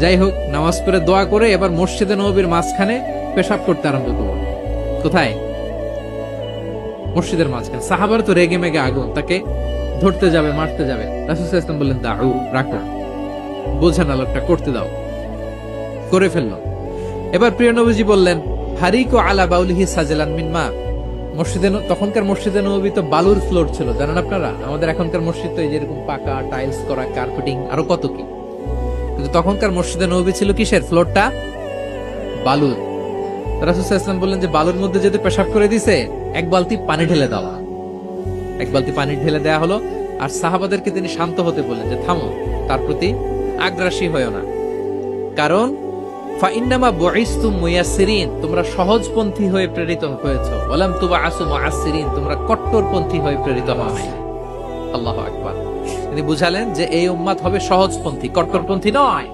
যাই হোক, নামাজ পড়ে দোয়া করে এবার মসজিদে নববীর মাঝখানে পেশাব করতে আরম্ভ করলো। কোথায়? মসজিদের মাঝখানে। সাহাবার তো রেগে মেগে আগুন, তাকে ধরতে যাবে, মারতে যাবে। রাসূল সাল্লাল্লাহু আলাইহি ওয়াসাল্লাম বললেন, দাউ, রাখো, বোঝা না লোকটা, করতে দাও। করে ফেললো। এবার প্রিয় নবীজি বললেন, হারিকু আলা বাউলিহি সাজলান মিন মা। তখনকার মসজিদে নববী তো বালুর ফ্লোর ছিল, জানেন আপনারা? আমাদের এখনকার মসজিদ তো এই যেরকম পাকা টাইলস করা, কার্পেটিং, আরো কত কি। কিন্তু তখনকার মসজিদে নববী ছিল কিসের? ফ্লোরটা বালুর। রাসূল সাল্লাল্লাহু আলাইহি ওয়াসাল্লাম বললেন যে বালুর মধ্যে যদি পেশাব করে দিছে, এক বালতি পানি ঢেলে দাও। এক বালতি পানি ঢেলে দেয়া হলো। আর সাহাবাদেরকে তিনি শান্ত হতে বললেন যে থামো, তার প্রতি আগ্রাসী হয়েও না, কারণ ফাইন্নামা বুইসতুম মুয়াসসিরিন, তোমরা সহজপন্থী হয়ে প্রেরিত হয়েছো। ওয়ালাম তুবআসু মুআসসিরিন, তোমরা কট্টরপন্থী হয়ে প্রেরিত হওয়া নাই। আল্লাহু আকবার। তিনি বুঝালেন যে এই উম্মাত হবে সহজপন্থী, কট্টরপন্থী নয়।